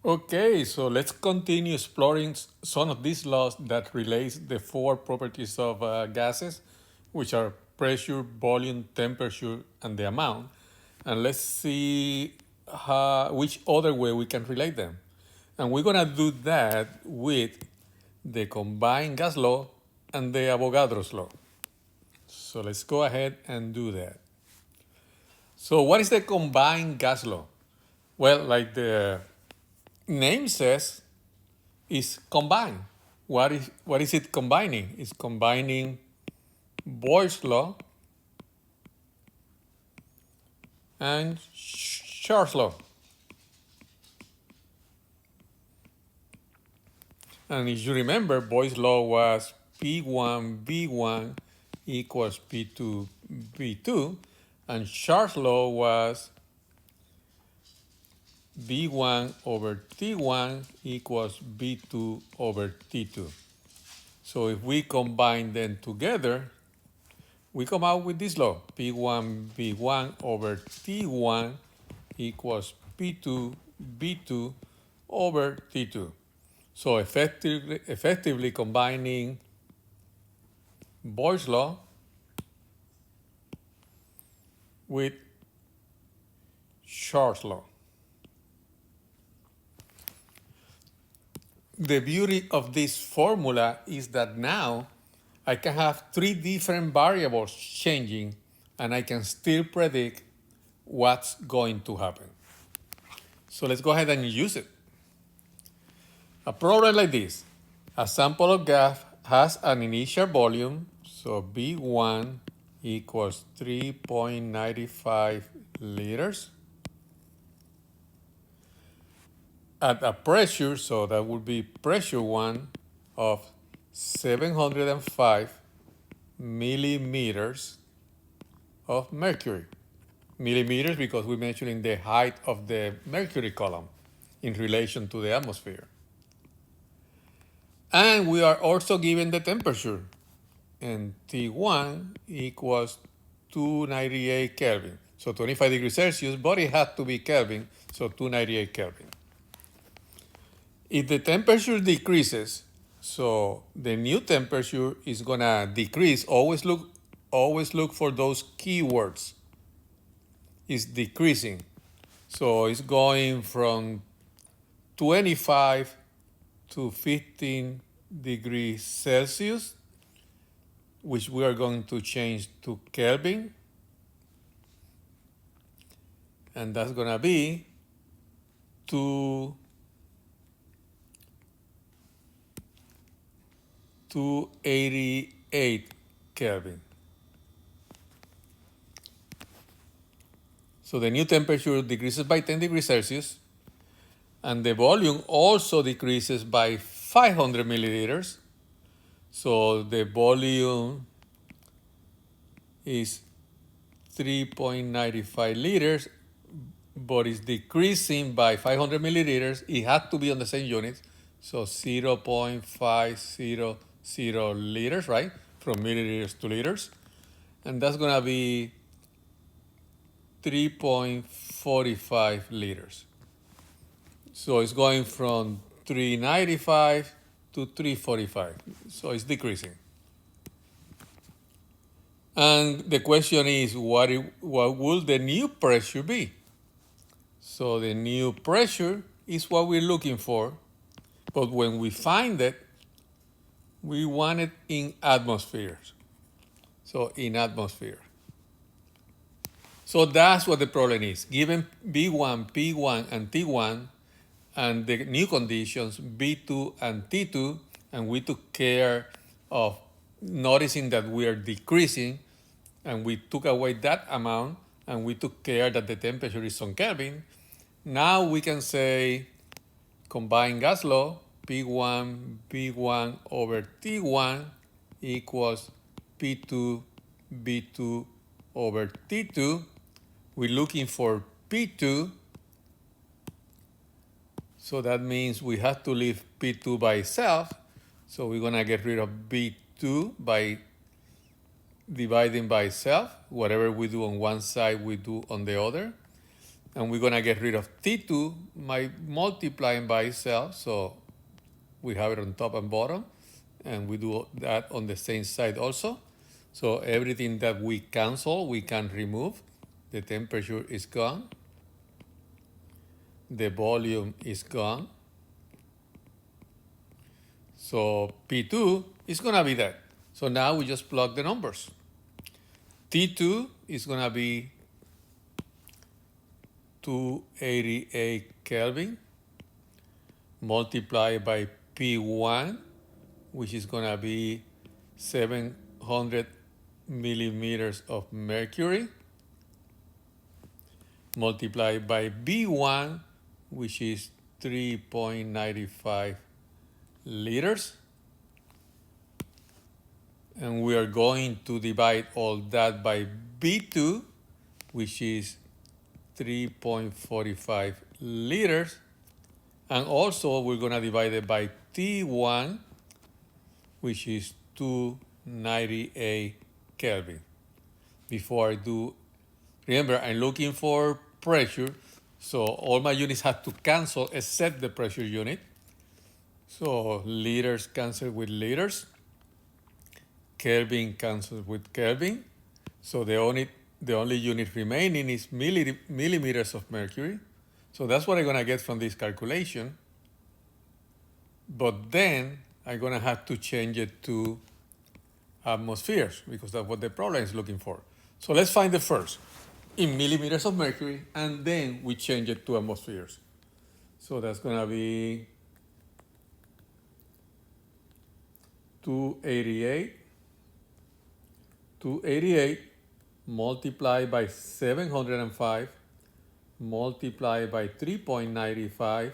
Okay, so let's continue exploring some of these laws that relates the four properties of gases, which are pressure, volume, temperature, and the amount. And let's see which other way we can relate them. And we're gonna do that with the combined gas law and the Avogadro's law. So let's go ahead and do that. So what is the combined gas law? Well, like the name says, is combined. What is it combining? It's combining Boyle's law and Charles law. And if you remember, Boyle's law was P1 V1 equals P2 V2, and Charles law was V1 over T1 equals V2 over T2. So if we combine them together, we come out with this law, P1 V1 over T1 equals P2 V2 over T2. So effectively combining Boyle's law with Charles law. The beauty of this formula is that now I can have three different variables changing and I can still predict what's going to happen. So let's go ahead and use it. A problem like this, a sample of gas has an initial volume, so B1 equals 3.95 liters. At a pressure, so that would be pressure 1 of 705 millimeters of mercury. Millimeters because we're measuring the height of the mercury column in relation to the atmosphere. And we are also given the temperature, and T1 equals 298 Kelvin. So 25 degrees Celsius, but it had to be Kelvin, so 298 Kelvin. If the temperature decreases, so the new temperature is gonna decrease. Always look for those keywords. It's decreasing. So it's going from 25 to 15 degrees Celsius, which we are going to change to Kelvin. And that's gonna be 288 Kelvin. So the new temperature decreases by 10 degrees Celsius, and the volume also decreases by 500 milliliters. So the volume is 3.95 liters, but it's decreasing by 500 milliliters. It had to be on the same units, so 0.500 liters, right? From milliliters to liters. And that's gonna be 3.45 liters. So it's going from 395 to 345. So it's decreasing. And the question is, what will the new pressure be? So the new pressure is what we're looking for, but when we find it, we want it in atmospheres. So in atmosphere. So that's what the problem is. Given B1, P1, and T1, and the new conditions, B2 and T2, and we took care of noticing that we are decreasing, and we took away that amount, and we took care that the temperature is on Kelvin. Now we can say combined gas law, P1 B1 over T1 equals P2 B2 over T2. We're looking for P2, so that means we have to leave P2 by itself. So we're gonna get rid of B2 by dividing by itself. Whatever we do on one side, we do on the other. And we're going to get rid of T2 by multiplying by itself. So we have it on top and bottom. And we do that on the same side also. So everything that we cancel, we can remove. The temperature is gone. The volume is gone. So P2 is going to be that. So now we just plug the numbers. T2 is going to be 288 Kelvin multiplied by P1, which is going to be 700 millimeters of mercury, multiplied by B1, which is 3.95 liters. And we are going to divide all that by B2, which is 3.45 liters. And also we're going to divide it by T1, which is 298 Kelvin. Before I do, remember, I'm looking for pressure, so all my units have to cancel except the pressure unit. So liters cancel with liters. Kelvin cancels with Kelvin. So the only unit remaining is millimeters of mercury. So that's what I'm going to get from this calculation. But then I'm going to have to change it to atmospheres because that's what the problem is looking for. So let's find the first in millimeters of mercury, and then we change it to atmospheres. So that's going to be 288 multiplied by 705 multiplied by 3.95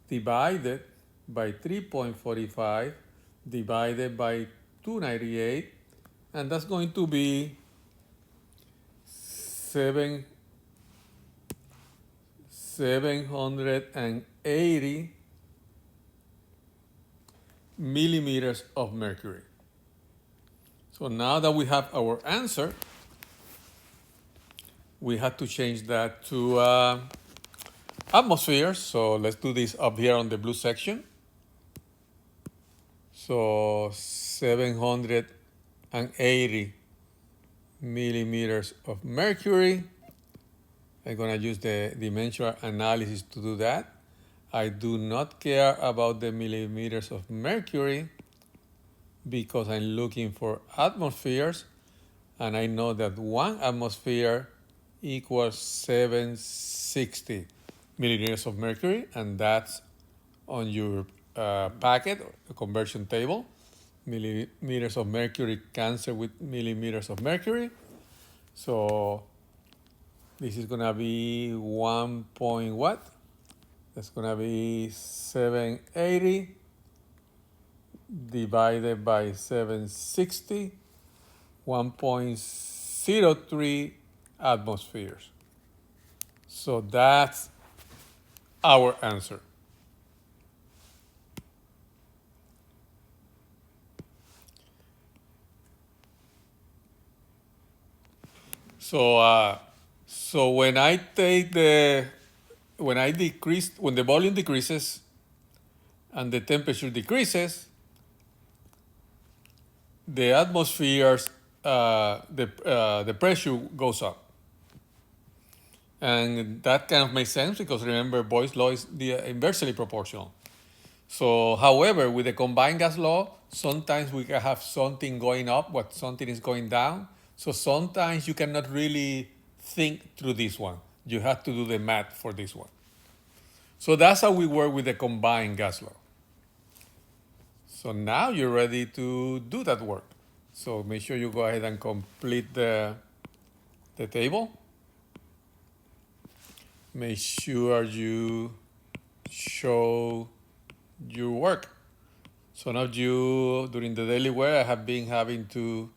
divided by 3.45 divided by 298, and that's going to be 780 millimeters of mercury. So now that we have our answer, we have to change that to atmospheres. So let's do this up here on the blue section. So 780 millimeters of mercury. I'm going to use the dimensional analysis to do that. I do not care about the millimeters of mercury because I'm looking for atmospheres, and I know that 1 atmosphere equals 760 millimeters of mercury, and that's on your packet, the conversion table. Millimeters of mercury cancel with millimeters of mercury. So this is going to be 1 point what? That's going to be 780 divided by 760, 1.03 atmospheres. So that's our answer. So when I take when the volume decreases and the temperature decreases, the atmosphere's the pressure goes up. And that kind of makes sense because remember, Boyle's law is inversely proportional. So, however, with the combined gas law, sometimes we can have something going up, but something is going down. So sometimes you cannot really think through this one. You have to do the math for this one. So that's how we work with the combined gas law. So now you're ready to do that work. So make sure you go ahead and complete the table. Make sure you show your work. Some of you during the daily work, I have been having to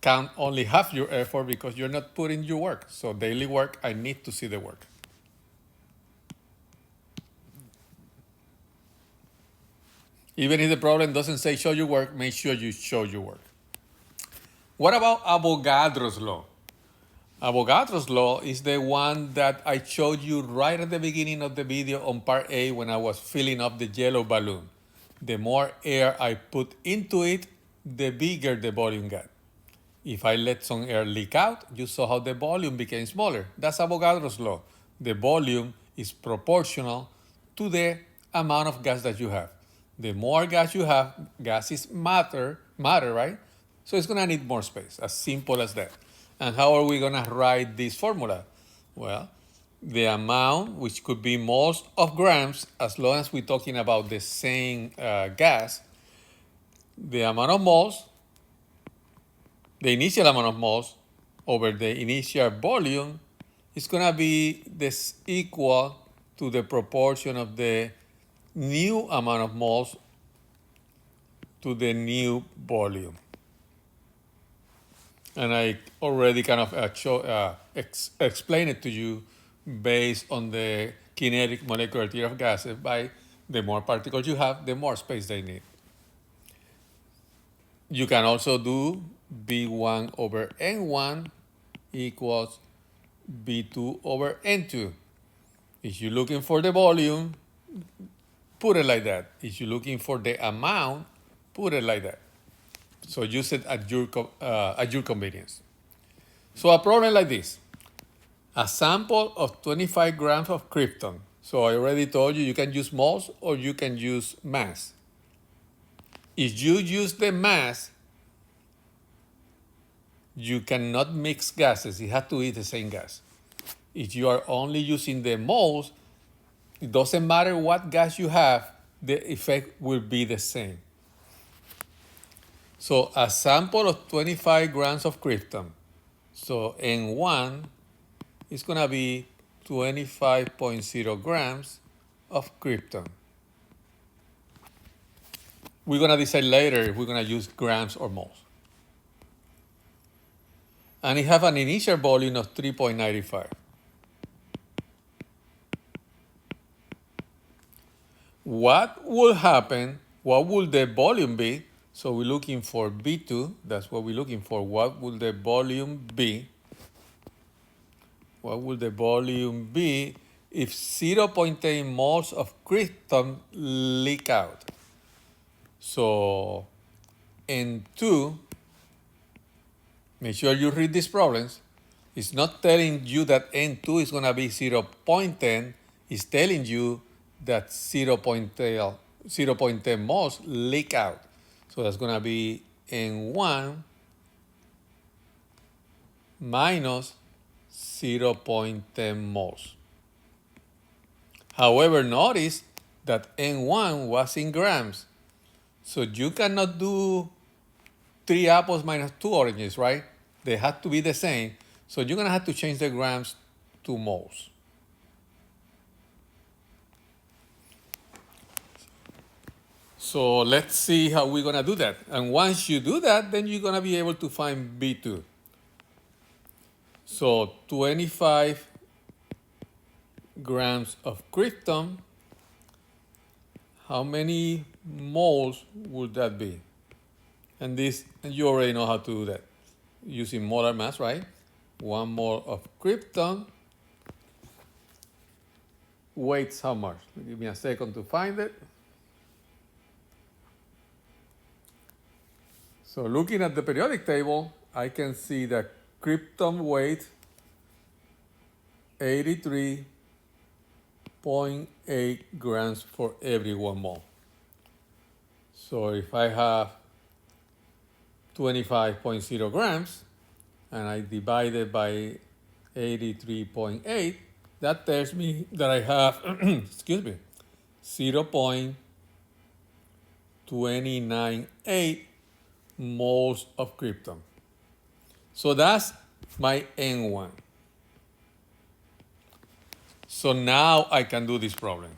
count only half your effort because you're not putting your work. So daily work, I need to see the work. Even if the problem doesn't say show your work, make sure you show your work. What about Avogadro's law? Avogadro's law is the one that I showed you right at the beginning of the video on part A when I was filling up the yellow balloon. The more air I put into it, the bigger the volume got. If I let some air leak out, you saw how the volume became smaller. That's Avogadro's law. The volume is proportional to the amount of gas that you have. The more gas you have, gas is matter, right? So it's gonna need more space, as simple as that. And how are we gonna write this formula? Well, the amount, which could be moles of grams, as long as we're talking about the same gas, the amount of moles, the initial amount of moles over the initial volume is going to be this equal to the proportion of the new amount of moles to the new volume. And I already kind of explained it to you based on the kinetic molecular theory of gases. By the more particles you have, the more space they need. You can also do B1 over N1 equals B2 over N2. If you're looking for the volume, put it like that. If you're looking for the amount, put it like that. So use it at your convenience. So a problem like this, a sample of 25 grams of krypton. So I already told you can use moles or you can use mass. If you use the mass, you cannot mix gases. It has to be the same gas. If you are only using the moles, it doesn't matter what gas you have, the effect will be the same. So a sample of 25 grams of krypton. So N1 is going to be 25.0 grams of krypton. We're going to decide later if we're going to use grams or moles. And it have an initial volume of 3.95. What will happen? What will the volume be? So we're looking for B2. That's what we're looking for. What will the volume be? What will the volume be if 0.8 moles of krypton leak out? So N2, make sure you read these problems. It's not telling you that N2 is going to be 0.10. It's telling you that 0.10 moles leak out. So that's going to be N1 minus 0.10 moles. However, notice that N1 was in grams. So you cannot do 3 apples minus 2 oranges, right? They have to be the same. So you're going to have to change the grams to moles. So let's see how we're going to do that. And once you do that, then you're going to be able to find B2. So 25 grams of krypton, how many moles would that be? And you already know how to do that. Using molar mass, right? 1 mole of krypton weighs how much? Give me a second to find it. So looking at the periodic table, I can see that krypton weight 83.8 grams for every 1 mole. So if I have 25.0 grams and I divide it by 83.8, that tells me that I have, excuse me, 0.298 moles of krypton. So that's my N1. So now I can do this problem.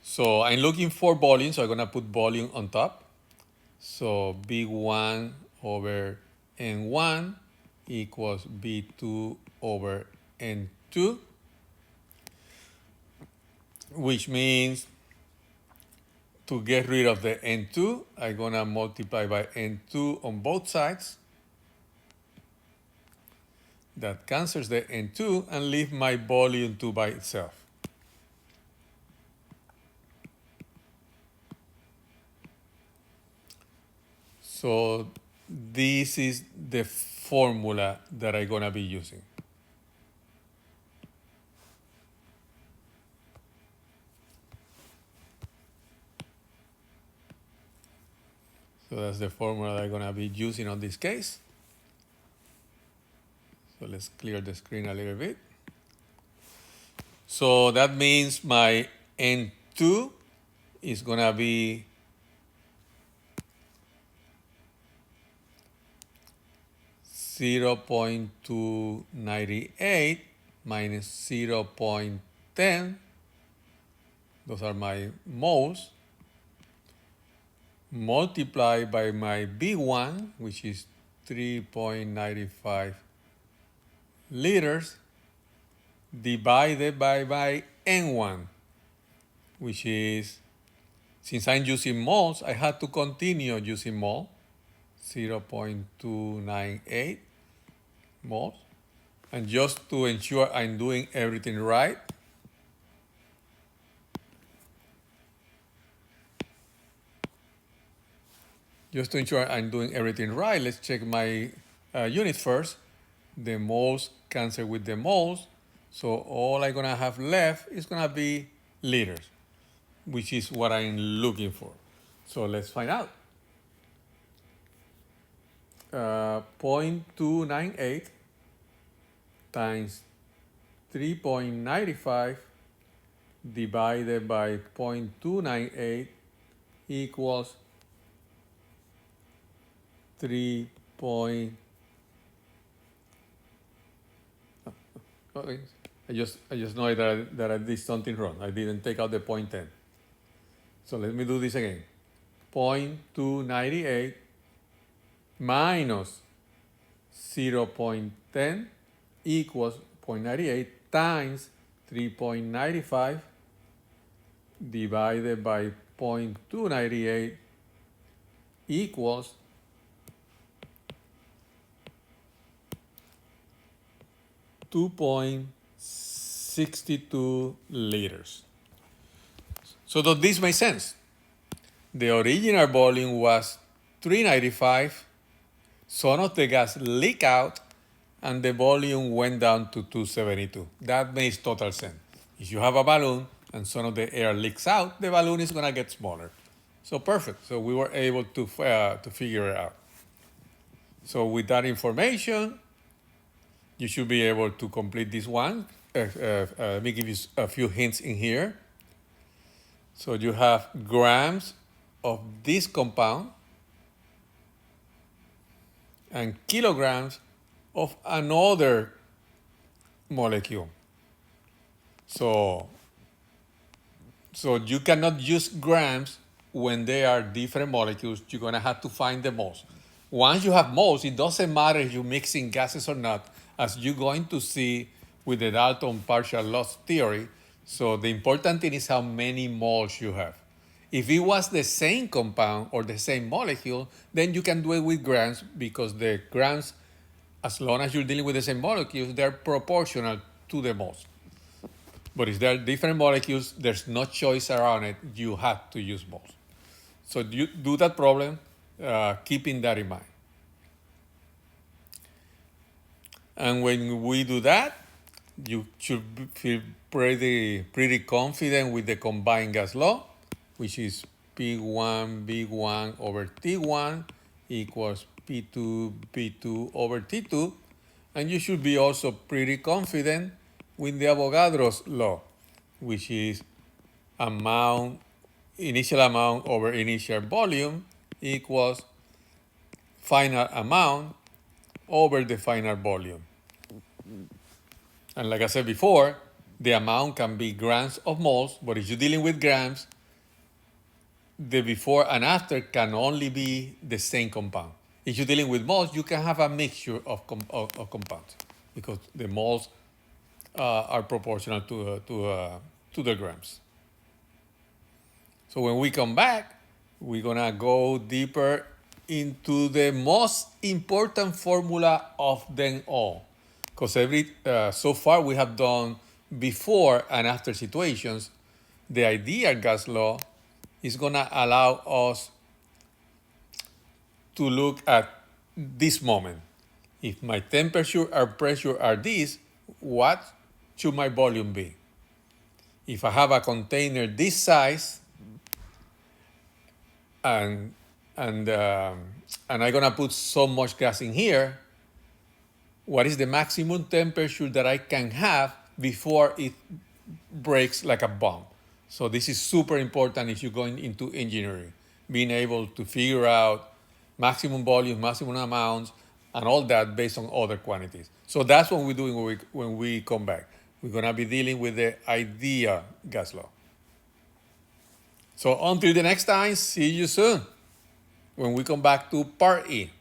So I'm looking for volume, so I'm going to put volume on top. So B1 over N1 equals B2 over N2, which means to get rid of the N2, I'm going to multiply by N2 on both sides. That cancels the N2 and leave my volume 2 by itself. So this is the formula that I'm going to be using. So that's the formula that I'm going to be using on this case. So let's clear the screen a little bit. So that means my N2 is going to be 0.298 minus 0.10. Those are my moles. Multiplied by my B1, which is 3.95 liters, divided by my N1, which is, since I'm using moles, I had to continue using mole, 0.298 moles. And just to ensure I'm doing everything right, let's check my unit first. The moles cancel with the moles. So all I'm going to have left is going to be liters, which is what I'm looking for. So let's find out. 0.298 times 3.95 divided by 0.298 equals 3. Okay. I just know that I did something wrong. I didn't take out the 0.10. So let me do this again. 0.298 minus 0.10 equals 0.98 times 3.95 divided by 0.298 equals 2.62 liters. So does this make sense? The original volume was 395. Some of the gas leaked out, and the volume went down to 272. That makes total sense. If you have a balloon and some of the air leaks out, the balloon is going to get smaller. So perfect. So we were able to figure it out. So with that information, you should be able to complete this one. Let me give you a few hints in here. So you have grams of this compound and kilograms of another molecule. So you cannot use grams when they are different molecules. You're going to have to find the moles. Once you have moles, it doesn't matter if you're mixing gases or not, as you're going to see with the Dalton partial loss theory. So the important thing is how many moles you have. If it was the same compound or the same molecule, then you can do it with grams, because the grams, as long as you're dealing with the same molecules, they're proportional to the moles. But if they're different molecules, there's no choice around it. You have to use moles. So you do that problem, keeping that in mind. And when we do that, you should feel pretty confident with the combined gas law, which is P1 B1 over T1 equals P2 B2 over T2. And you should be also pretty confident with the Avogadro's law, which is initial amount over initial volume equals final amount over the final volume. And like I said before, the amount can be grams of moles, but if you're dealing with grams, the before and after can only be the same compound. If you're dealing with moles, you can have a mixture of compounds, because the moles are proportional to the grams. So when we come back, we're going to go deeper into the most important formula of them all, because so far we have done before and after situations. The ideal gas law is going to allow us to look at this moment. If my temperature or pressure are this, what should my volume be? If I have a container this size and I'm gonna put so much gas in here, what is the maximum temperature that I can have before it breaks like a bomb? So this is super important if you're going into engineering, being able to figure out maximum volume, maximum amounts, and all that based on other quantities. So that's what we're doing when we come back. We're gonna be dealing with the idea gas law. So until the next time, see you soon when we come back to part E.